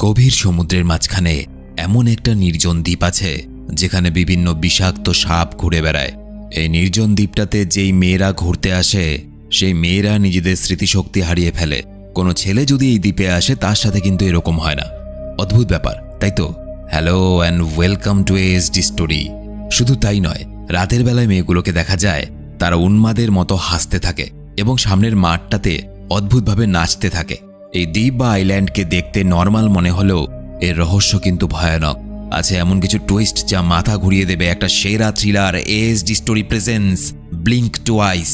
গভীর সমুদ্রের মাঝখানে এমন একটা নির্জন দ্বীপ আছে যেখানে বিভিন্ন বিষাক্ত সাপ ঘুরে বেড়ায়। এই নির্জন দ্বীপটাতে যেই মেয়েরা ঘুরতে আসে সেই মেয়েরা নিজেদের স্মৃতিশক্তি হারিয়ে ফেলে। কোনো ছেলে যদি এই দ্বীপে আসে তার সাথে কিন্তু এরকম হয় না। অদ্ভুত ব্যাপার, তাই তো? Hello and welcome to ASD story. শুধু তাই নয়, রাতের বেলায় মেয়েগুলোকে দেখা যায় তারা উন্মাদের মতো হাসতে থাকে এবং সামনের মাঠটাতে অদ্ভুতভাবে নাচতে থাকে। এই দ্বীপ বা আইল্যান্ডকে দেখতে নর্মাল মনে হলেও এর রহস্য কিন্তু ভয়ানক। আছে এমন কিছু টুইস্ট যা মাথা ঘুরিয়ে দেবে। একটা সেরা thriller ASD story presence blink twice.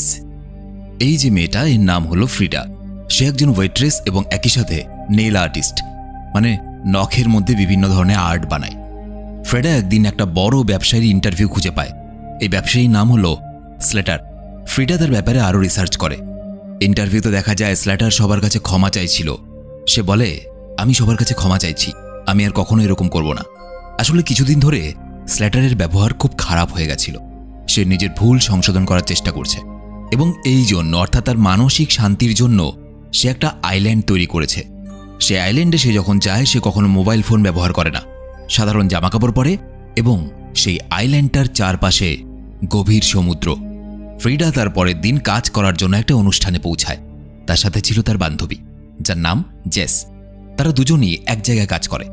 এই যে মেয়েটা, এর নাম হলো ফ্রিডা। সে একজন ওয়েট্রেস এবং একই সাথে নেল আর্টিস্ট, মানে নখের মধ্যে বিভিন্ন ধরনের আর্ট বানায়। ফ্রিডা একদিন একটা বড় ব্যবসায়ীর ইন্টারভিউ খুঁজে পায়। এই ব্যবসায়ীর নাম হলো স্লেটার। ফ্রিডা তার ব্যাপারে আরও রিসার্চ করে। ইন্টারভিউতে দেখা যায় স্লেটার সবার কাছে ক্ষমা চাইছিল। সে বলে, আমি সবার কাছে ক্ষমা চাইছি, আমি আর কখনো এরকম করব না। আসলে কিছুদিন ধরে স্লেটারের ব্যবহার খুব খারাপ হয়ে গেছিল। সে নিজের ভুল সংশোধন করার চেষ্টা করছে এবং এই জন্য, অর্থাৎ তার মানসিক শান্তির জন্য সে একটা আইল্যান্ড তৈরি করেছে। সে আইল্যান্ডে সে যখন যায় সে কখনো মোবাইল ফোন ব্যবহার করে না, সাধারণ জামাকাপড় পরে এবং সেই আইল্যান্ডটার চারপাশে গভীর সমুদ্র। ফ্রিডা তার পরের দিন কাজ করার জন্য একটা অনুষ্ঠানে পৌঁছায়। তার সাথে ছিল তার বান্ধবী, যার নাম জেস। তারা দুজনই এক জায়গায় কাজ করে।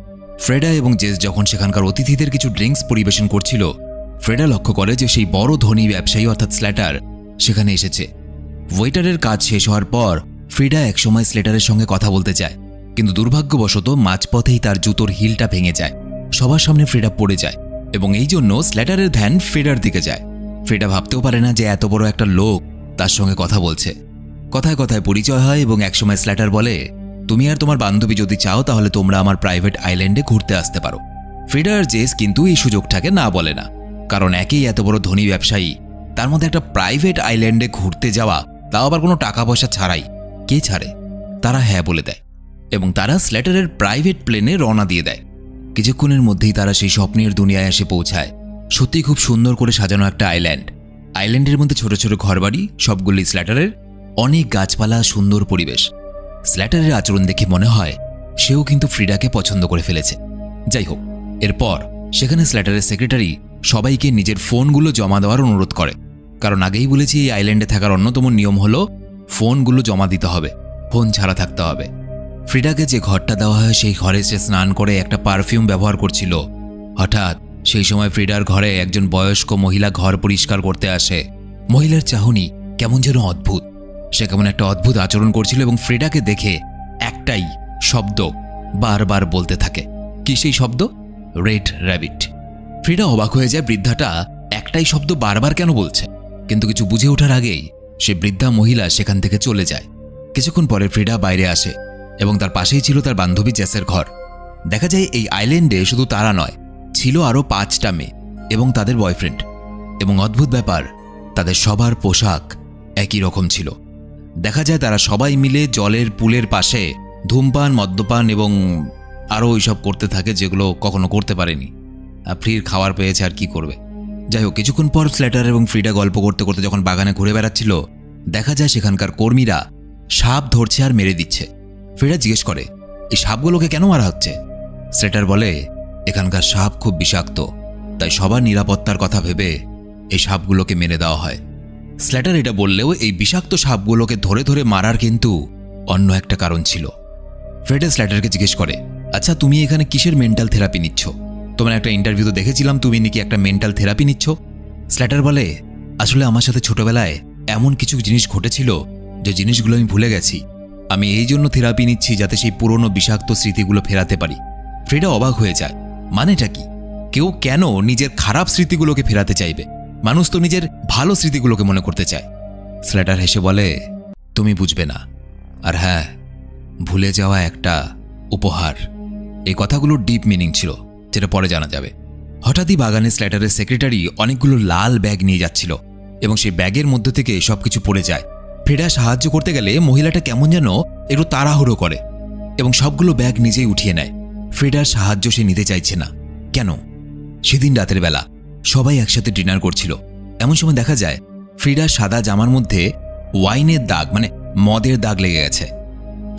ফ্রিডা এবং জেস যখন সেখানকার অতিথিদের কিছু ড্রিঙ্কস পরিবেশন করছিল, ফ্রিডা লক্ষ্য করে যে সেই বড় ধনী ব্যবসায়ী অর্থাৎ স্লেটার সেখানে এসেছে। ওয়েটারের কাজ শেষ হওয়ার পর ফ্রিডা একসময় স্লেটারের সঙ্গে কথা বলতে চায়, কিন্তু দুর্ভাগ্যবশত মাঝপথেই তার জুতোর হিলটা ভেঙে যায়। সবার সামনে ফ্রিডা পড়ে যায় এবং এই জন্য স্লেটারের ধ্যান ফ্রিডার দিকে যায়। ফ্রিডা ভাবতেও পারে না যে এত বড় একটা লোক তার সঙ্গে কথা বলছে। কথায় কথায় পরিচয় হয় এবং একসময় স্লেটার বলে, তুমি আর তোমার বান্ধবী যদি চাও তাহলে তোমরা আমার প্রাইভেট আইল্যান্ডে ঘুরতে আসতে পারো। ফ্রিডা আর জেস কিন্তু এই সুযোগটাকে না বলে না, কারণ একই এত বড় ধনী ব্যবসায়ী, তার মধ্যে একটা প্রাইভেট আইল্যান্ডে ঘুরতে যাওয়া, তাও আবার কোনো টাকা পয়সা ছাড়াই। কে ছাড়ে? তারা হ্যাঁ বলে দেয় এবং তারা স্লেটারের প্রাইভেট প্লেনে রওনা দিয়ে দেয়। কিছুক্ষণের মধ্যেই তারা সেই স্বপ্নের দুনিয়ায় এসে পৌঁছায়। সত্যি খুব সুন্দর করে সাজানো একটা আইল্যান্ড। আইল্যান্ডের মধ্যে ছোট ছোট ঘরবাড়ি, সবগুলি স্লেটারের, অনেক গাছপালা, সুন্দর পরিবেশ। স্লেটারের আচরণ দেখে মনে হয় সেও কিন্তু ফ্রিডাকে পছন্দ করে ফেলেছে। যাই হোক, এরপর সেখানে স্লেটারের সেক্রেটারি সবাইকে নিজের ফোনগুলো জমা দেওয়ার অনুরোধ করে, কারণ আগেই বলেছি এই আইল্যান্ডে থাকার অন্যতম নিয়ম হলো ফোনগুলো জমা দিতে হবে, ফোন ছাড়া থাকতে হবে। ফ্রিডাকে যে ঘরটা দেওয়া হয় সেই ঘরে সে স্নান করে একটা পারফিউম ব্যবহার করছিল। হঠাৎ সেই সময় ফ্রিডার ঘরে একজন বয়স্ক মহিলা ঘর পরিষ্কার করতে আসে। মহিলার চাহনি কেমন যেন অদ্ভুত। সে কেমন একটা অদ্ভুত আচরণ করছিল এবং ফ্রিডাকে দেখে একটাই শব্দ বারবার বলতে থাকে। কি সেই শব্দ? Red rabbit. ফ্রিডা অবাক হয়ে যায়, বৃদ্ধাটা একটাই শব্দ বারবার কেন বলছে, কিন্তু কিছু বুঝে ওঠার আগেই সে বৃদ্ধা মহিলা সেখান থেকে চলে যায়। কিছুক্ষণ পরে ফ্রিডা বাইরে আসে এবং তার পাশেই ছিল তার বান্ধবী জেসের ঘর। দেখা যায় এই আইল্যান্ডে শুধু তারা নয়, ছিল আরও 5টা মেয়ে এবং তাদের বয়ফ্রেন্ড। এবং অদ্ভুত ব্যাপার, তাদের সবার পোশাক একই রকম ছিল। দেখা যায় তারা সবাই মিলে জলের পুলের পাশে ধূমপান, মদ্যপান এবং আরও ওইসব করতে থাকে যেগুলো কখনো করতে পারেনি। ফ্রির খাবার পেয়েছে আর কি করবে। যাই হোক, কিছুক্ষণ পর স্লেটার এবং ফ্রিডা গল্প করতে করতে যখন বাগানে ঘুরে বেড়াচ্ছিল, দেখা যায় সেখানকার কর্মীরা সাপ ধরছে আর মেরে দিচ্ছে। ফ্রিডা জিজ্ঞেস করে, এই সাপগুলোকে কেন মারা হচ্ছে? স্লেটার বলে, এখানকার সাপ খুব বিষাক্ত, তাই সবার নিরাপত্তার কথা ভেবে এই সাপগুলোকে মেরে দেওয়া হয়। স্লেটার এটা বললেও এই বিষাক্ত সাপগুলোকে ধরে ধরে মারার কিন্তু অন্য একটা কারণ ছিল। ফ্রিডা স্লেটারকে জিজ্ঞেস করে, আচ্ছা তুমি এখানে কিসের মেন্টাল থেরাপি নিচ্ছ? তোমার একটা ইন্টারভিউতে দেখেছিলাম তুমি নাকি একটা মেন্টাল থেরাপি নিচ্ছ। স্লেটার বলে, আসলে আমার সাথে ছোটবেলায় এমন কিছু জিনিস ঘটেছিল যে জিনিসগুলো আমি ভুলে গেছি। আমি এই জন্য থেরাপি নিচ্ছি যাতে সেই পুরনো বিষাক্ত স্মৃতিগুলো ফেরাতে পারি। ফ্রিডা অবাক হয়ে যায়, মানেটা কি? কেউ কেন নিজের খারাপ স্মৃতিগুলোকে ফেরাতে চাইবে? মানুষ তো নিজের ভালো স্মৃতিগুলোকে মনে করতে চায়। স্লেটার হেসে বলে, তুমি বুঝবে না। আর হ্যাঁ, ভুলে যাওয়া একটা উপহার। এই কথাগুলোর ডিপ মিনিং ছিল, যেটা পরে জানা যাবে। হঠাৎই বাগানে স্লেটারের সেক্রেটারি অনেকগুলো লাল ব্যাগ নিয়ে যাচ্ছিল এবং সেই ব্যাগের মধ্যে থেকে সবকিছু পড়ে যায়। ফ্রিডা সাহায্য করতে গেলে মহিলাটা কেমন যেন একটু তাড়াহুড়ো করে এবং সবগুলো ব্যাগ নিজেই উঠিয়ে নেয়। ফ্রিডার সাহায্য সে নিতে চাইছে না। কেন? সেদিন রাতের বেলা সবাই একসাথে ডিনার করছিল। এমন সময় দেখা যায় ফ্রিডার সাদা জামার মধ্যে ওয়াইনের দাগ, মানে মদের দাগ লেগে গেছে।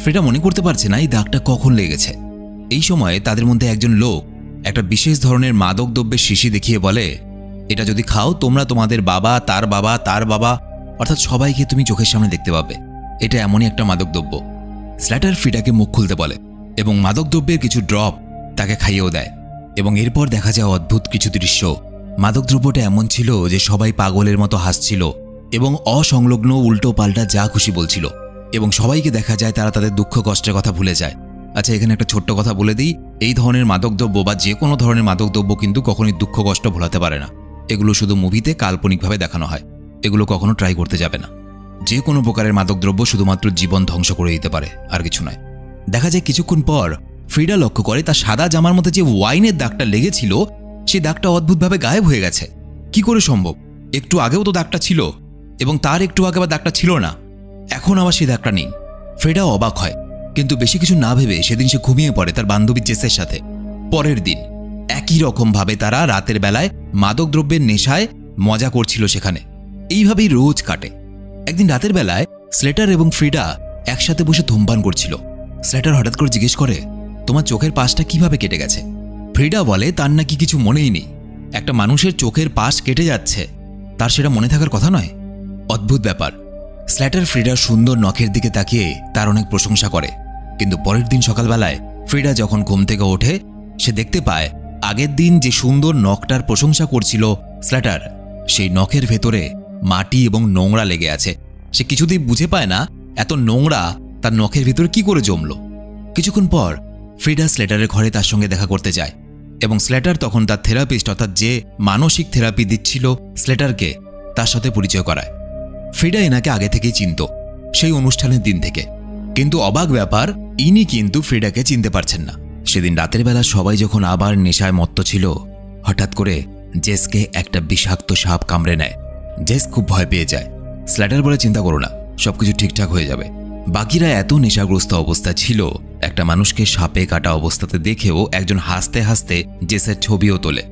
ফ্রিডা মনে করতে পারছে না এই দাগটা কখন লেগেছে। এই সময় তাদের মধ্যে একজন লোক একটা বিশেষ ধরনের মাদক দ্রব্যের শিশি দেখিয়ে বলে, এটা যদি খাও তোমরা তোমাদের বাবা, তার বাবা, তার বাবা, অর্থাৎ সবাইকে তুমি চোখের সামনে দেখতে পাবে। এটা এমনই একটা মাদক দ্রব্য। স্ল্যাটার ফ্রিডাকে মুখ খুলতে বলে এবং মাদক দ্রব্যের কিছু ড্রপ তাকে খাইয়েও দেয়। এবং এরপর দেখা যায় অদ্ভুত কিছু দৃশ্য। মাদকদ্রব্যটা এমন ছিল যে সবাই পাগলের মতো হাসছিল এবং অসংলগ্ন উল্টো পাল্টা যা খুশি বলছিল, এবং সবাইকে দেখা যায় তারা তাদের দুঃখ কষ্টের কথা ভুলে যায়। আচ্ছা, এখানে একটা ছোট্ট কথা বলে দিই, এই ধরনের মাদকদ্রব্য বা যে কোনো ধরনের মাদকদ্রব্য কিন্তু কখনোই দুঃখ কষ্ট ভোলাতে পারে না। এগুলো শুধু মুভিতে কাল্পনিকভাবে দেখানো হয়। এগুলো কখনো ট্রাই করতে যাবে না। যে কোনো প্রকারের মাদকদ্রব্য শুধুমাত্র জীবন ধ্বংস করে দিতে পারে, আর কিছু নয়। দেখা যায় কিছুক্ষণ পর ফ্রিডা লক্ষ্য করে তার সাদা জামার মধ্যে যে ওয়াইনের দাগটা লেগেছিল সেই দাগটা অদ্ভুতভাবে গায়েব হয়ে গেছে। কি করে সম্ভব? একটু আগেও তো দাগটা ছিল এবং তার একটু আগে আবার দাগটা ছিল না, এখন আবার সেই দাগটা নেই। ফ্রিডা অবাক হয়, কিন্তু বেশি কিছু না ভেবে সেদিন সে ঘুমিয়ে পড়ে তার বান্ধবী জেসের সাথে। পরের দিন একই রকমভাবে তারা রাতের বেলায় মাদকদ্রব্যের নেশায় মজা করছিল সেখানে। এইভাবেই রোজ কাটে। একদিন রাতের বেলায় স্লেটার এবং ফ্রিডা একসাথে বসে ধূমপান করছিল। স্লেটার হঠাৎ করে জিজ্ঞেস করে, তোমার চোখের পাশটা কিভাবে কেটে গেছে? ফ্রিডা বলে তার নাকি কিছু মনেই নেই। একটা মানুষের চোখের পাশ কেটে যাচ্ছে, তার সেটা মনে থাকার কথা নয়। অদ্ভুত ব্যাপার। স্লেটার ফ্রিডার সুন্দর নখের দিকে তাকিয়ে তার অনেক প্রশংসা করে, কিন্তু পরের দিন সকালবেলায় ফ্রিডা যখন ঘুম থেকে ওঠে সে দেখতে পায় আগের দিন যে সুন্দর নখটার প্রশংসা করছিল স্লেটার, সেই নখের ভেতরে মাটি এবং নোংরা লেগে আছে। সে কিছুতেই বুঝে পায় না এত নোংরা তার নখের ভেতরে কি করে জমল। কিছুক্ষণ পর ফ্রিডা স্লেটারের ঘরে তার সঙ্গে দেখা করতে যায় এবং স্লেটার তখন তার থেরাপিস্ট অর্থাৎ যে মানসিক থেরাপি দিচ্ছিল স্লেটারকে তার সাথে পরিচয় করায়। ফ্রিডা এনাকে আগে থেকেই চিনত, সেই অনুষ্ঠানের দিন থেকে। কিন্তু অবাক ব্যাপার, ইনি কিন্তু ফ্রিডাকে চিনতে পারছেন না। সেদিন রাতের বেলা সবাই যখন আবার নেশায় মত্ত ছিল, হঠাৎ করে জেসকে একটা বিষাক্ত সাপ কামড়ে নেয়। জেস খুব ভয় পেয়ে যায়। স্লেটার বলে, চিন্তা করো না, সবকিছু ঠিকঠাক হয়ে যাবে। বাকিরা এত নেশাগ্রস্ত অবস্থা ছিল, একটা মানুষকে সাপে কাটা অবস্থাতে দেখেও একজন হাসতে হাসতে জেসের ছবিও তোলে।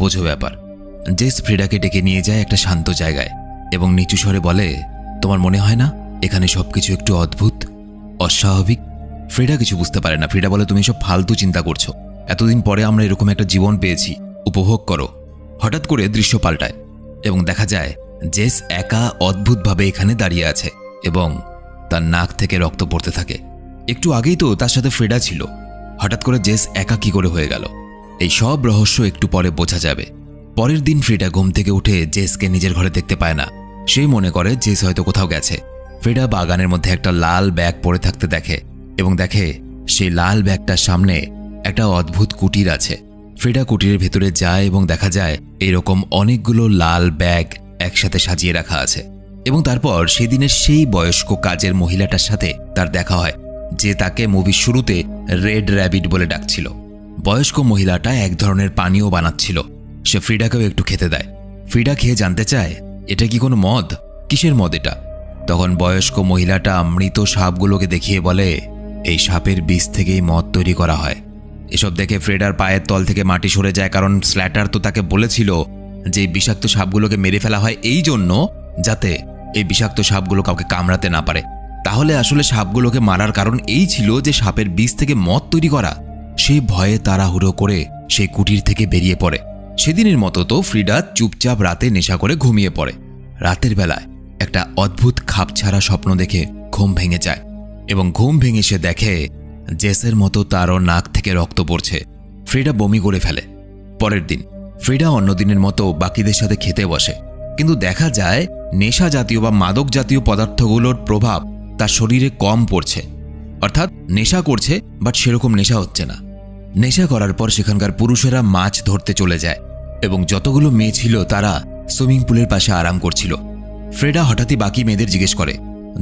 বোঝো ব্যাপার। জেস ফ্রিডাকে ডেকে নিয়ে যায় একটা শান্ত জায়গায় এবং নিচু স্বরে বলে, তোমার মনে হয় না এখানে সবকিছু একটু অদ্ভুত, অস্বাভাবিক? ফ্রিডা কিছু বুঝতে পারে না। ফ্রিডা বলে, তুমি সব ফালতু চিন্তা করছো। এতদিন পরে আমরা এরকম একটা জীবন পেয়েছি, উপভোগ করো। হঠাৎ করে দৃশ্য পাল্টায় এবং দেখা যায় জেস একা অদ্ভুতভাবে এখানে দাঁড়িয়ে আছে এবং তার নাক থেকে রক্ত পড়তে থাকে। একটু আগেই তো তার সাথে ফ্রিডা ছিল, হঠাৎ করে জেস একা কি করে হয়ে গেল? এই সব রহস্য একটু পরে বোঝা যাবে। পরের দিন ফ্রিডা ঘুম থেকে উঠে জেসকে নিজের ঘরে দেখতে পায় না। সেই মনে করে জেস হয়তো কোথাও গেছে। ফ্রিডা বাগানের মধ্যে একটা লাল ব্যাগ পড়ে থাকতে দেখে এবং দেখে সেই লাল ব্যাগটার সামনে একটা অদ্ভুত কুটির আছে। ফ্রিডা কুটিরের ভেতরে যায় এবং দেখা যায় এরকম অনেকগুলো লাল ব্যাগ একসাথে সাজিয়ে রাখা আছে। এবং তারপর সেদিনের সেই বয়স্ক কাজের মহিলাটার সাথে তার দেখা হয়, যে তাকে মুভির শুরুতে রেড র্যাবিট বলে ডাকছিল। বয়স্ক মহিলাটা এক ধরনের পানীয় বানাচ্ছিল। সে ফ্রিডাকেও একটু খেতে দেয়। ফ্রিডা খেয়ে জানতে চায়, এটা কি কোনো মদ? কিসের মদ এটা? তখন বয়স্ক মহিলাটা মৃত সাপগুলোকে দেখিয়ে বলে, এই সাপের বীজ থেকেই মদ তৈরি করা হয়। এসব দেখে ফ্রিডার পায়ের তল থেকে মাটি সরে যায়, কারণ স্ল্যাটার তো তাকে বলেছিল যে বিষাক্ত সাপগুলোকে মেরে ফেলা হয় এই জন্য যাতে এই বিষাক্ত সাপগুলো কাউকে কামড়াতে না পারে। তাহলে আসলে সাপগুলোকে মারার কারণ এই ছিল যে সাপের বীজ থেকে মদ তৈরি করা। সেই ভয়ে তাড়াহুড়ো করে সেই কুটির থেকে বেরিয়ে পড়ে। সেদিনের মতো তো ফ্রিডা চুপচাপ রাতে নেশা করে ঘুমিয়ে পড়ে। রাতের বেলায় একটা অদ্ভুত খাপছাড়া স্বপ্ন দেখে ঘুম ভেঙে যায় এবং ঘুম ভেঙে সে দেখে জেসের মতো তারও নাক থেকে রক্ত পড়ছে। ফ্রিডা বমি করে ফেলে। পরের দিন ফ্রিডা অন্যদিনের মতো বাকিদের সাথে খেতে বসে, কিন্তু দেখা যায় নেশা জাতীয় বা মাদক জাতীয় পদার্থগুলোর প্রভাব তার শরীরে কম পড়ছে। অর্থাৎ নেশা করছে, বাট সেরকম নেশা হচ্ছে না। নেশা করার পর সেখানকার পুরুষেরা মাছ ধরতে চলে যায় এবং যতগুলো মেয়ে ছিল তারা সুইমিং পুলের পাশে আরাম করছিল। ফ্রিডা হঠাৎই বাকি মেয়েদের জিজ্ঞেস করে,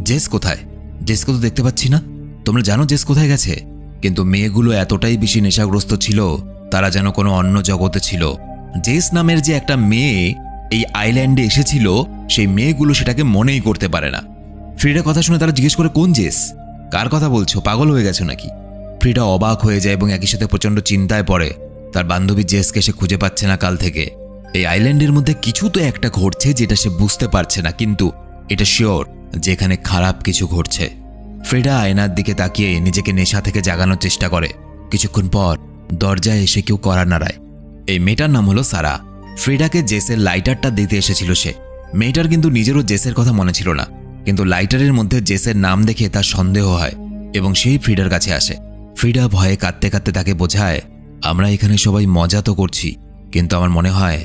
জেস কোথায়? জেসকে তো দেখতে পাচ্ছি না, তোমরা জানো জেস কোথায় গেছে? কিন্তু মেয়েগুলো এতটাই বেশি নেশাগ্রস্ত ছিল, তারা যেন কোনো অন্য জগতে ছিল। জেস নামের যে একটা মেয়ে এই আইল্যান্ডে এসেছিল, সেই মেয়েগুলো সেটাকে মনেই করতে পারে না। ফ্রিডা কথা শুনে তারা জিজ্ঞেস করে, কোন জেস? কার কথা বলছো? পাগল হয়ে গেছো নাকি? ফ্রিডা অবাক হয়ে যায় এবং একই সাথে প্রচণ্ড চিন্তায় পড়ে। তার বান্ধবী জেসকে সে খুঁজে পাচ্ছে না কাল থেকে। এই আইল্যান্ডের মধ্যে কিছু তো একটা ঘটছে যেটা সে বুঝতে পারছে না, কিন্তু এটা শিওর যে এখানে খারাপ কিছু ঘটছে। ফ্রিডা আয়নার দিকে তাকিয়ে নিজেকে নেশা থেকে জাগানোর চেষ্টা করে কিছুক্ষণ পর দরজায় এসে কেউ কড়া নাড়ায়। এই মেয়েটার নাম হলো সারা। ফ্রেডাকে জেসের লাইটারটা দিতে এসেছিল সে। মেয়েটার কিন্তু নিজেরও জেসের কথা মনে ছিল না, কিন্তু লাইটারের মধ্যে জেসের নাম দেখে তার সন্দেহ হয় এবং সেই ফ্রিডার কাছে আসে। ফ্রিডা ভয়ে কাঁদতে কাঁদতে তাকে বোঝায়, আমরা এখানে সবাই মজা তো করছি, কিন্তু আমার মনে হয়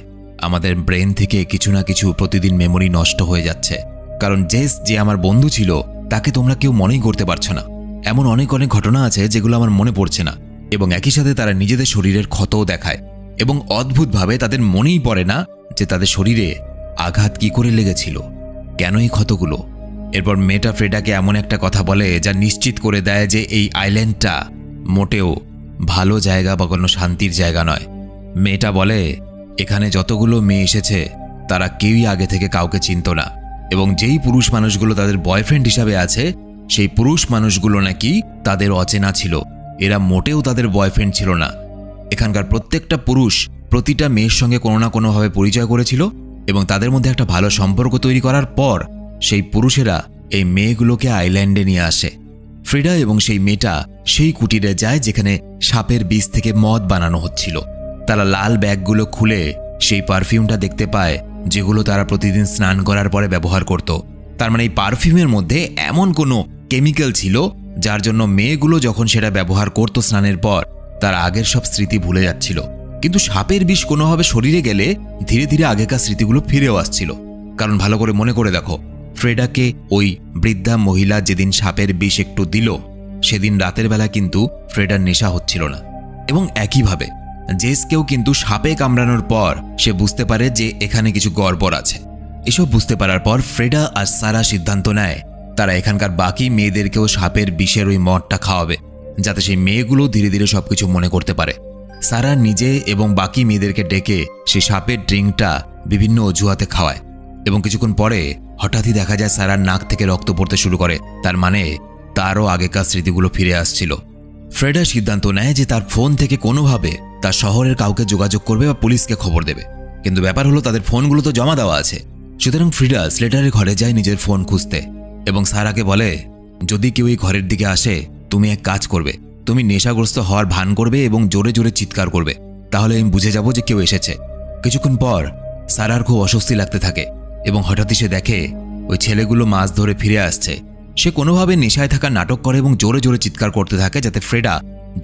আমাদের ব্রেন থেকে কিছু না কিছু প্রতিদিন মেমোরি নষ্ট হয়ে যাচ্ছে, কারণ জেস যে আমার বন্ধু ছিল তাকে তোমরা কেউ মনেই করতে পারছো না। এমন অনেক অনেক ঘটনা আছে যেগুলো আমার মনে পড়ছে না, এবং একই সাথে তারা নিজেদের শরীরের ক্ষতও দেখায় এবং অদ্ভুতভাবে তাদের মনেই পড়ে না যে তাদের শরীরে আঘাত কি করে লেগেছিল, কেন এই ক্ষতগুলো। এরপর মেয়েটা ফ্রেডাকে এমন একটা কথা বলে যা নিশ্চিত করে দেয় যে এই আইল্যান্ডটা মোটেও ভালো জায়গা বা কোনো শান্তির জায়গা নয়। মেয়েটা বলে, এখানে যতগুলো মেয়ে এসেছে তারা কেউই আগে থেকে কাউকে চিনত না, এবং যেই পুরুষ মানুষগুলো তাদের বয়ফ্রেন্ড হিসাবে আছে সেই পুরুষ মানুষগুলো নাকি তাদের অচেনা ছিল, এরা মোটেও তাদের বয়ফ্রেন্ড ছিল না। এখানকার প্রত্যেকটা পুরুষ প্রতিটা মেয়ের সঙ্গে কোনো না কোনোভাবে পরিচয় করেছিল, এবং তাদের মধ্যে একটা ভালো সম্পর্ক তৈরি করার পর সেই পুরুষেরা এই মেয়েগুলোকে আইল্যান্ডে নিয়ে আসে। ফ্রিডা এবং সেই মেয়েটা সেই কুটিরে যায় যেখানে সাপের বীজ থেকে মদ বানানো হচ্ছিল। তারা লাল ব্যাগগুলো খুলে সেই পারফিউমটা দেখতে পায় যেগুলো তারা প্রতিদিন স্নান করার পরে ব্যবহার করত। তার মানে এই পারফিউমের মধ্যে এমন কোনো কেমিক্যাল ছিল যার জন্য মেয়েগুলো যখন সেটা ব্যবহার করত স্নানের পর তার আগের সব স্মৃতি ভুলে যাচ্ছিল। কিন্তু সাপের বিষ কোনোভাবে শরীরে গেলে ধীরে ধীরে আগেকার স্মৃতিগুলো ফিরেও আসছিল। কারণ ভালো করে মনে করে দেখো, ফ্রেডাকে ওই বৃদ্ধা মহিলা যেদিন সাপের বিষ একটু দিল সেদিন রাতের বেলা কিন্তু ফ্রেডার নেশা হচ্ছিল না। এবং একইভাবে জেসকেও কিন্তু সাপে কামড়ানোর পর সে বুঝতে পারে যে এখানে কিছু গড়বড় আছে। এসব বুঝতে পারার পর ফ্রেডা আর সারা সিদ্ধান্ত নেয় তারা এখানকার বাকি মেয়েদেরকেও সাপের বিষের ওই মদটা খাওয়াবে, যাতে সেই মেয়েগুলো ধীরে ধীরে সবকিছু মনে করতে পারে। সারা নিজে এবং বাকি মেয়েদেরকে ডেকে সেই সাপের ড্রিঙ্কটা বিভিন্ন অজুহাতে খাওয়ায়, এবং কিছুক্ষণ পরে হঠাৎই দেখা যায় সারার নাক থেকে রক্ত পড়তে শুরু করে। তার মানে তারও আগেকার স্মৃতিগুলো ফিরে আসছিল। ফ্রেডা সিদ্ধান্ত নেয় যে তার ফোন থেকে কোনোভাবে তার শহরের কাউকে যোগাযোগ করবে বা পুলিশকে খবর দেবে, কিন্তু ব্যাপার হলো তাদের ফোনগুলো তো জমা দেওয়া আছে। সুতরাং ফ্রিডা স্লেটারের ঘরে যায় নিজের ফোন খুঁজতে, এবং সারাকে বলে, যদি কেউ এই ঘরের দিকে আসে তুমি এক কাজ করবে, তুমি নেশাগ্রস্ত হওয়ার ভান করবে এবং জোরে জোরে চিৎকার করবে, তাহলে আমি বুঝে যাব যে কেউ এসেছে। কিছুক্ষণ পর সারার খুব অস্বস্তি লাগতে থাকে, এবং হঠাৎই সে দেখে ওই ছেলেগুলো মাছ ধরে ফিরে আসছে। সে কোনোভাবে নেশায় থাকা নাটক করে এবং জোরে জোরে চিৎকার করতে থাকে যাতে ফ্রেডা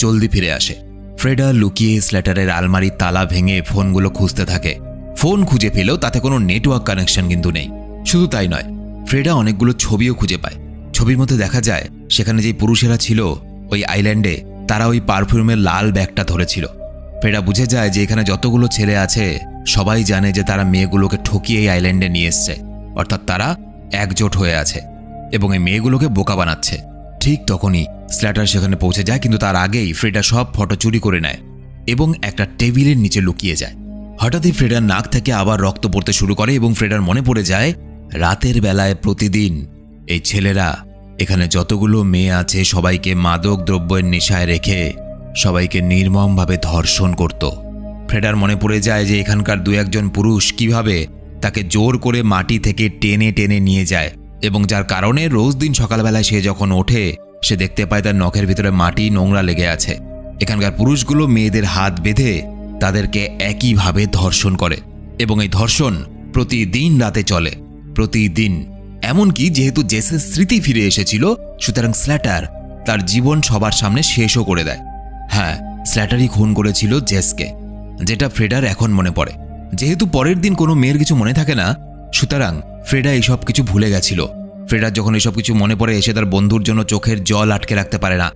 জলদি ফিরে আসে। ফ্রেডা লুকিয়ে স্লেটারের আলমারির তালা ভেঙে ফোনগুলো খুঁজতে থাকে। ফোন খুঁজে পেলেও তাতে কোনো নেটওয়ার্ক কানেকশন কিন্তু নেই। শুধু তাই নয়, ফ্রেডা অনেকগুলো ছবিও খুঁজে পায়। ছবির মধ্যে দেখা যায় সেখানে যে পুরুষেরা ছিল ওই আইল্যান্ডে তারা ওই পারফিউমের লাল ব্যাগটা ধরেছিল। ফ্রেডা বুঝে যায় যে এখানে যতগুলো ছেলে আছে সবাই জানে যে তারা মেয়েগুলোকে ঠকিয়ে এই আইল্যান্ডে নিয়ে এসছে, অর্থাৎ তারা একজোট হয়ে আছে এবং এই মেয়েগুলোকে বোকা বানাচ্ছে। ঠিক তখনই স্ল্যাটার সেখানে পৌঁছে যায়, কিন্তু তার আগেই ফ্রেডা সব ফটো চুরি করে নেয় এবং একটা টেবিলের নিচে লুকিয়ে যায়। হঠাৎই ফ্রেডার নাক থেকে আবার রক্ত পড়তে শুরু করে এবং ফ্রেডার মনে পড়ে যায় রাতের বেলায় প্রতিদিন এই ছেলেরা এখানে যতগুলো মেয়ে আছে সবাইকে মাদক দ্রব্যের নেশায় রেখে সবাইকে নির্মমভাবে ধর্ষণ করত। ফ্রেডার মনে পড়ে যায় যে এখানকার দু একজন পুরুষ কিভাবে তাকে জোর করে মাটি থেকে টেনে টেনে নিয়ে যায়, এবং যার কারণে রোজ দিন সকালবেলায় সে যখন ওঠে সে দেখতে পায় তার নখের ভিতরে মাটি নোংরা লেগে আছে। এখানকার পুরুষগুলো মেয়েদের হাত বেঁধে তাদেরকে একইভাবে ধর্ষণ করে, এবং এই ধর্ষণ প্রতিদিন রাতে চলে, প্রতিদিন। এমনকি যেহেতু জেসের স্মৃতি ফিরে এসেছিল সুতরাং স্ল্যাটার তার জীবন সবার সামনে শেষও করে দেয়। হ্যাঁ, স্ল্যাটারই খুন করেছিল জেসকে, যেটা ফ্রেডার এখন মনে পড়ে। যেহেতু পরের দিন কোনো মেয়ের কিছু মনে থাকে না সুতরাং ফ্রেডা এইসব কিছু ভুলে গেছিল। ফ্রেডার যখন এইসব কিছু মনে পড়ে এসে তার বন্ধুর জন্য চোখের জল আটকে রাখতে পারে না।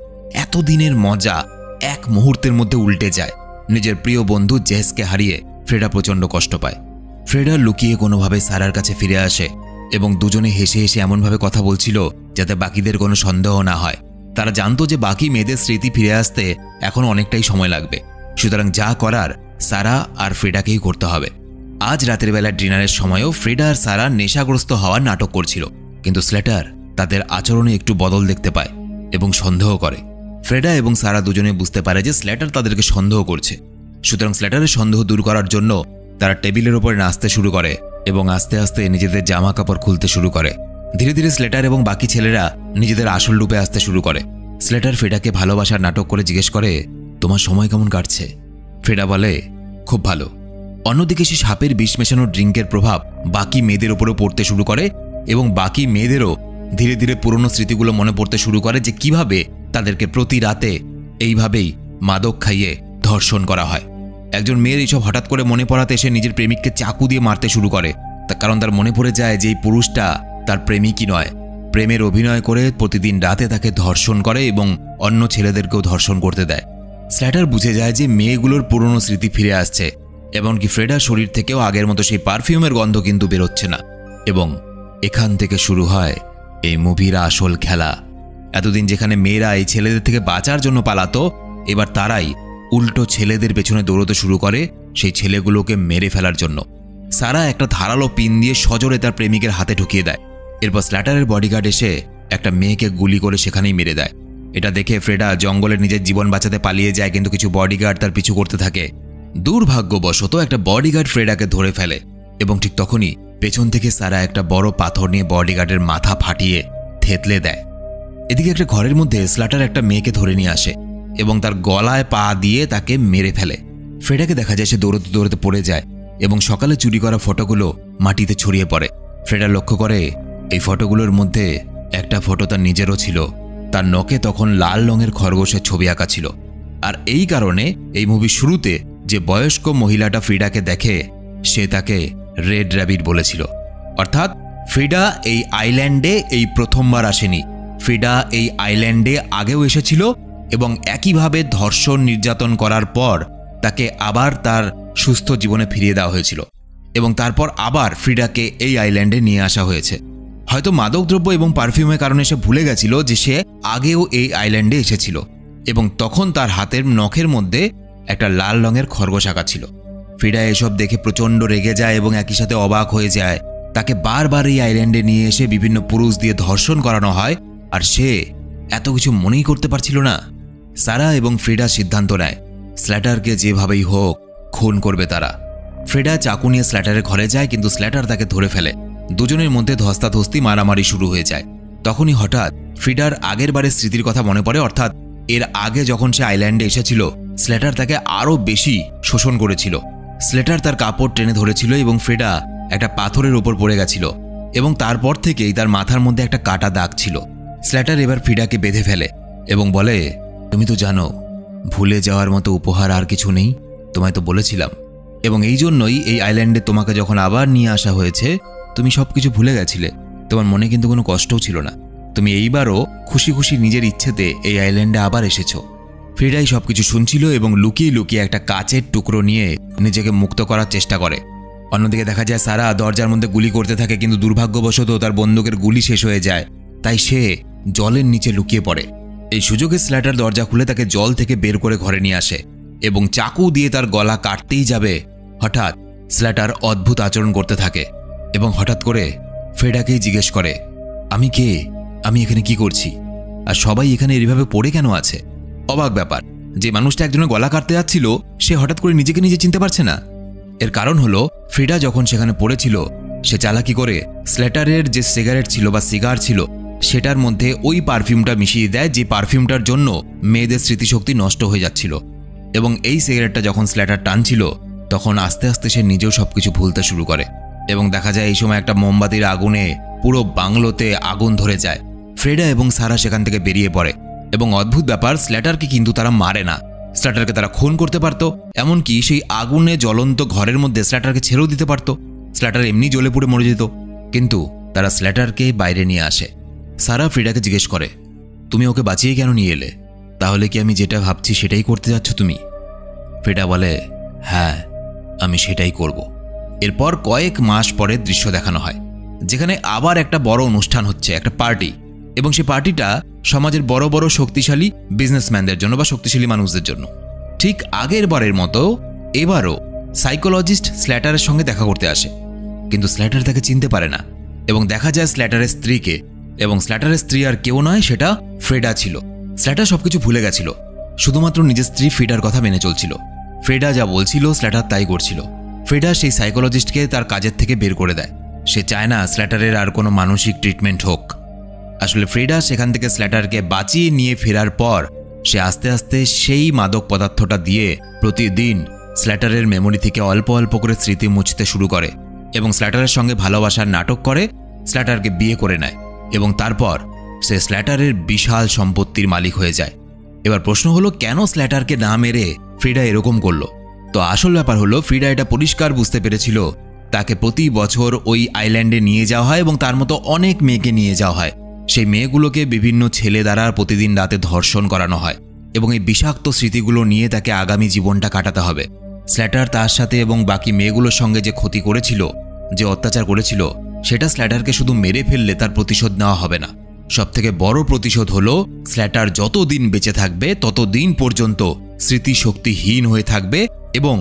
এতদিনের মজা এক মুহূর্তের মধ্যে উল্টে যায়। নিজের প্রিয় বন্ধু জেসকে হারিয়ে ফ্রেডা প্রচণ্ড কষ্ট পায়। ফ্রেডা লুকিয়ে কোনোভাবে সারার কাছে ফিরে আসে এবং দুজনে হেসে হেসে এমনভাবে কথা বলছিল যাতে বাকিদের কোনো সন্দেহ না হয়। তারা জানতো যে বাকি মেয়েদের স্মৃতি ফিরে আসতে এখন অনেকটাই সময় লাগবে, সুতরাং যা করার সারা আর ফ্রেডাকেই করতে হবে। আজ রাতের বেলা ডিনারের সময়ও ফ্রেডা আর সারা নেশাগ্রস্ত হওয়ার নাটক করছিল, কিন্তু স্ল্যাটার তাদের আচরণে একটু বদল দেখতে পায় এবং সন্দেহ করে। ফ্রেডা এবং সারা দুজনে বুঝতে পারে যে স্ল্যাটার তাদেরকে সন্দেহ করছে। সুতরাং স্ল্যাটারের সন্দেহ দূর করার জন্য তারা টেবিলের ওপরে নাচতে শুরু করে এবং আস্তে আস্তে নিজেদের জামা কাপড় খুলতে শুরু করে। ধীরে ধীরে স্ল্যাটার এবং বাকি ছেলেরা নিজেদের আসল রূপে আসতে শুরু করে। স্ল্যাটার ফ্রেডাকে ভালোবাসার নাটক করে জিজ্ঞেস করে, তোমার সময় কেমন কাটছে? ফ্রেডা বলে, খুব ভালো। অন্যদিকে সে সাপের বিষ মেশানো ড্রিঙ্কের প্রভাব বাকি মেয়েদের উপরও পড়তে শুরু করে এবং বাকি মেয়েদেরও ধীরে ধীরে পুরনো স্মৃতিগুলো মনে পড়তে শুরু করে যে কিভাবে তাদেরকে প্রতি রাতে এইভাবেই মাদক খাইয়ে ধর্ষণ করা হয়। একজন মেয়ের এইসব হঠাৎ করে মনে পড়াতে সে নিজের প্রেমিককে চাকু দিয়ে মারতে শুরু করে, কারণ তার মনে পড়ে যায় যে এই পুরুষটা তার প্রেমিকই নয়, প্রেমের অভিনয় করে প্রতিদিন রাতে তাকে ধর্ষণ করে এবং অন্য ছেলেদেরকেও ধর্ষণ করতে দেয়। স্ল্যাটার বুঝে যায় যে মেয়েগুলোর পুরনো স্মৃতি ফিরে আসছে, এমনকি ফ্রেডার শরীর থেকেও আগের মতো সেই পারফিউমের গন্ধ কিন্তু বেরোচ্ছে না। এবং এখান থেকে শুরু হয় এই মুভির আসল খেলা। এতদিন যেখানে মেয়েরা এই ছেলেদের থেকে বাঁচার জন্য পালাতো, এবার তারাই উল্টো ছেলেদের পেছনে দৌড়তে শুরু করে সেই ছেলেগুলোকে মেরে ফেলার জন্য। সারা একটা ধারালো পিন দিয়ে সজোরে তার প্রেমিকের হাতে ঢুকিয়ে দেয়। এরপর স্ল্যাটারের বডিগার্ড এসে একটা মেয়েকে গুলি করে সেখানেই মেরে দেয়। এটা দেখে ফ্রেডা জঙ্গলে নিজের জীবন বাঁচাতে পালিয়ে যায়, কিন্তু কিছু বডিগার্ড তার পিছু করতে থাকে। দুর্ভাগ্যবশত একটা বডিগার্ড ফ্রেডাকে ধরে ফেলে এবং ঠিক তখনই পেছন থেকে সারা একটা বড় পাথর নিয়ে বডিগার্ডের মাথা ফাটিয়ে থেতলে দেয়। এদিকে একটা ঘরের মধ্যে স্ল্যাটার একটা মেয়েকে ধরে নিয়ে আসে এবং তার গলায় পা দিয়ে তাকে মেরে ফেলে। ফ্রেডাকে দেখা যায় সে দৌড়তে দৌড়তে পড়ে যায় এবং সকালে চুরি করা ফটোগুলো মাটিতে ছড়িয়ে পড়ে। ফ্রেডা লক্ষ্য করে এই ফটোগুলোর মধ্যে একটা ফটো তার নিজেরও ছিল। তার নখে তখন লাল রঙের খরগোশের ছবি আঁকা ছিল। আর এই কারণে এই মুভির শুরুতে যে বয়স্ক মহিলাটা ফ্রিডাকে দেখে সে তাকে রেড র্যাবিট বলেছিল। অর্থাৎ ফ্রিডা এই আইল্যান্ডে এই প্রথমবার আসেনি, ফ্রিডা এই আইল্যান্ডে আগেও এসেছিল এবং একইভাবে ধর্ষণ নির্যাতন করার পর তাকে আবার তার সুস্থ জীবনে ফিরিয়ে দেওয়া হয়েছিল এবং তারপর আবার ফ্রিডাকে এই আইল্যান্ডে নিয়ে আসা হয়েছে। হয়তো মাদকদ্রব্য এবং পারফিউমের কারণে সে ভুলে গেছিল যে সে আগেও এই আইল্যান্ডে এসেছিল এবং তখন তার হাতের নখের মধ্যে একটা লাল রঙের খরগোশ আঁকা ছিল। ফ্রিডা এসব দেখে প্রচণ্ড রেগে যায় এবং একই সাথে অবাক হয়ে যায়। তাকে বারবার এই আইল্যান্ডে নিয়ে এসে বিভিন্ন পুরুষ দিয়ে ধর্ষণ করানো হয় আর সে এত কিছু মনেই করতে পারছিল না। সারা এবং ফ্রিডা সিদ্ধান্ত নেয় স্ল্যাটারকে যেভাবেই হোক খুন করবে তারা। ফ্রিডা চাকু নিয়ে স্ল্যাটারের ঘরে যায়, কিন্তু স্ল্যাটার তাকে ধরে ফেলে। দুজনের মধ্যে ধস্তাধস্তি মারামারি শুরু হয়ে যায়। তখনই হঠাৎ ফ্রিডার আগের বারের স্মৃতির কথা মনে পড়ে, অর্থাৎ এর আগে যখন সে আইল্যান্ডে এসেছিল স্ল্যাটার তাকে আরও বেশি শোষণ করেছিল। স্ল্যাটার তার কাপড় টেনে ধরেছিল এবং ফ্রিডা একটা পাথরের ওপর পড়ে গেছিল এবং তারপর থেকেই তার মাথার মধ্যে একটা কাটা দাগ ছিল। স্ল্যাটার এবার ফ্রিডাকে বেঁধে ফেলে এবং বলে, তুমি তো জানো ভুলে যাওয়ার মতো উপহার আর কিছু নেই, তোমায় তো বলেছিলাম, এবং এই জন্যই এই আইল্যান্ডে তোমাকে যখন আবার নিয়ে আসা হয়েছে তুমি সব কিছু ভুলে গেছিলে। তোমার মনে কিন্তু কোনো কষ্টও ছিল না। তুমি এইবারও খুশি খুশি নিজের ইচ্ছেতে এই আইল্যান্ডে আবার এসেছো। ফ্রিডাই সবকিছু শুনছিল এবং লুকিয়ে লুকিয়ে একটা কাচের টুকরো নিয়ে নিজেকে মুক্ত করার চেষ্টা করে। অন্যদিকে দেখা যায় সারা দরজার মধ্যে গুলি করতে থাকে, কিন্তু দুর্ভাগ্যবশত তার বন্দুকের গুলি শেষ হয়ে যায়, তাই সে জলের নিচে লুকিয়ে পড়ে। এই সুযোগে স্ল্যাটার দরজা খুলে তাকে জল থেকে বের করে ঘরে নিয়ে আসে এবং চাকু দিয়ে তার গলা কাটতেই যাবে, হঠাৎ স্ল্যাটার অদ্ভুত আচরণ করতে থাকে এবং হঠাৎ করে ফ্রেডাকেই জিজ্ঞেস করে, আমি কে, আমি এখানে কি করছি, আর সবাই এখানে এইভাবে পড়ে কেন আছে? অবাক ব্যাপার, যে মানুষটা একজনের গলা কাটতে যাচ্ছিল সে হঠাৎ করে নিজেকে নিজে চিনতে পারছে না। এর কারণ হলো ফ্রিডা যখন সেখানে পড়েছিল সে চালাকি করে স্ল্যাটারের যে সিগারেট ছিল বা সিগার ছিল সেটার মধ্যে ওই পারফিউমটা মিশিয়ে দেয়, যে পারফিউমটার জন্য মেয়েদের স্মৃতিশক্তি নষ্ট হয়ে যাচ্ছিল। এবং এই সিগারেটটা যখন স্ল্যাটার টানছিল তখন আস্তে আস্তে সে নিজেও সবকিছু ভুলতে শুরু করে এবং দেখা যায় এই সময় একটা মোমবাতির আগুনে পুরো বাংলোতে আগুন ধরে যায়। ফ্রেডা এবং সারা সেখান থেকে বেরিয়ে পড়ে এবং অদ্ভুত ব্যাপার, স্ল্যাটারকে কিন্তু তারা মারে না। স্ল্যাটারকে তারা খুন করতে পারত, এমনকি সেই আগুনে জ্বলন্ত ঘরের মধ্যে স্ল্যাটারকে ছেড়েও দিতে পারত। স্ল্যাটার এমনি জ্বলে পুড়ে মরে যেত, কিন্তু তারা স্ল্যাটারকে বাইরে নিয়ে আসে। সারা ফ্রিডাকে জিজ্ঞেস করে, তুমি ওকে বাঁচিয়ে কেন নিয়ে এলে? তাহলে কি আমি যেটা ভাবছি সেটাই করতে যাচ্ছ তুমি? ফ্রিডা বলে, হ্যাঁ আমি সেটাই করব। এরপর কয়েক মাস পরে দৃশ্য দেখানো হয় যেখানে আবার একটা বড় অনুষ্ঠান হচ্ছে, একটা পার্টি, এবং সেই পার্টিটা সমাজের বড় বড় শক্তিশালী বিজনেসম্যানদের জন্য বা শক্তিশালী মানুষদের জন্য। ঠিক আগের বারের মতো এবারও সাইকোলজিস্ট স্ল্যাটারের সঙ্গে দেখা করতে আসে, কিন্তু স্ল্যাটার তাকে চিনতে পারে না এবং দেখা যায় স্ল্যাটারের স্ত্রীকে, এবং স্ল্যাটারের স্ত্রী আর কেউ নয়, সেটা ফ্রেডা ছিল। স্ল্যাটার সবকিছু ভুলে গেছিল, শুধুমাত্র নিজের স্ত্রী ফ্রিডার কথা মেনে চলছিল। ফ্রেডা যা বলছিল স্ল্যাটার তাই করছিল। ফ্রেডা সেই সাইকোলজিস্টকে তার কাজের থেকে বের করে দেয়। সে চায় না স্ল্যাটারের আর কোনো মানসিক ট্রিটমেন্ট হোক। আসলে ফ্রেডা সেখান থেকে স্ল্যাটারকে বাঁচিয়ে নিয়ে ফেরার পর সে আস্তে আস্তে সেই মাদক পদার্থটা দিয়ে প্রতিদিন স্ল্যাটারের মেমোরি থেকে অল্প অল্প করে স্মৃতি মুছতে শুরু করে এবং স্ল্যাটারের সঙ্গে ভালোবাসার নাটক করে স্ল্যাটারকে বিয়ে করে নেয় এবং তারপর সে স্ল্যাটারের বিশাল সম্পত্তির মালিক হয়ে যায়। এবার প্রশ্ন হলো, কেন স্ল্যাটারকে না মেরে ফ্রিডা এরকম করলো? তো আসল ব্যাপার হলো, ফ্রিডা এটা পরিষ্কার বুঝতে পেরেছিল তাকে প্রতি বছর ওই আইল্যান্ডে নিয়ে যাওয়া হয় এবং তার মতো অনেক মেয়েকে নিয়ে যাওয়া হয়। সেই মেয়েগুলোকে বিভিন্ন ছেলে দ্বারা প্রতিদিন রাতে ধর্ষণ করানো হয় এবং এই বিষাক্ত স্মৃতিগুলো নিয়ে তাকে আগামী জীবনটা কাটাতে হবে। স্ল্যাটার তার সাথে এবং বাকি মেয়েগুলোর সঙ্গে যে ক্ষতি করেছিল, যে অত্যাচার করেছিল, সেটা স্ল্যাটারকে শুধু মেরে ফেললে তার প্রতিশোধ নেওয়া হবে না। সবথেকে বড় প্রতিশোধ হলো স্ল্যাটার যতদিন বেঁচে থাকবে ততদিন পর্যন্ত স্মৃতিশক্তিহীন হয়ে থাকবে এবং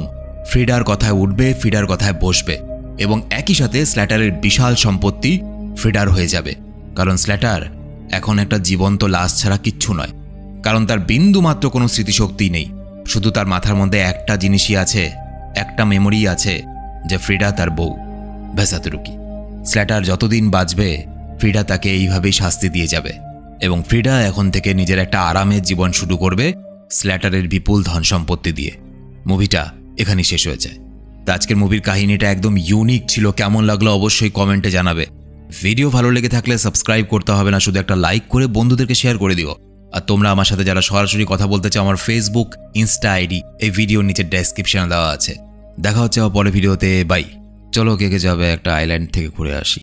ফ্রিডার কথায় উঠবে, ফ্রিডার কথায় বসবে এবং একই সাথে স্ল্যাটারের বিশাল সম্পত্তি ফ্রিডার হয়ে যাবে। কারণ স্ল্যাটার এখন একটা জীবন্ত লাশ ছাড়া কিচ্ছু নয়, কারণ তার বিন্দু মাত্র কোনো স্মৃতিশক্তি নেই। শুধু তার মাথার মধ্যে একটা জিনিসই আছে, একটা মেমোরি আছে, যে ফ্রিডা তার বউ। ব্যাস এতটুকুই। স্ল্যাটার যতদিন বাঁচবে ফ্রিডা তাকে এইভাবেই শাস্তি দিয়ে যাবে এবং ফ্রিডা এখন থেকে নিজের একটা আরামের জীবন শুরু করবে স্ল্যাটারের বিপুল ধন সম্পত্তি দিয়ে। মুভিটা এখানেই শেষ হয়ে যায়। তো আজকের মুভির কাহিনীটা একদম ইউনিক ছিল। কেমন লাগলো অবশ্যই কমেন্টে জানাবে। ভিডিও ভালো লেগে থাকলে সাবস্ক্রাইব করতে হবে না, শুধু একটা লাইক করে বন্ধুদেরকে শেয়ার করে দিও। আর তোমরা আমার সাথে যারা সরাসরি কথা বলতে চাও, আমার ফেসবুক, ইনস্টা আইডি এই ভিডিওর নিচে ডেসক্রিপশনে দেওয়া আছে। দেখা হচ্ছে আবার পরের ভিডিওতে। বাই। চলো, কে কে যাবে একটা আইল্যান্ড থেকে ঘুরে আসি।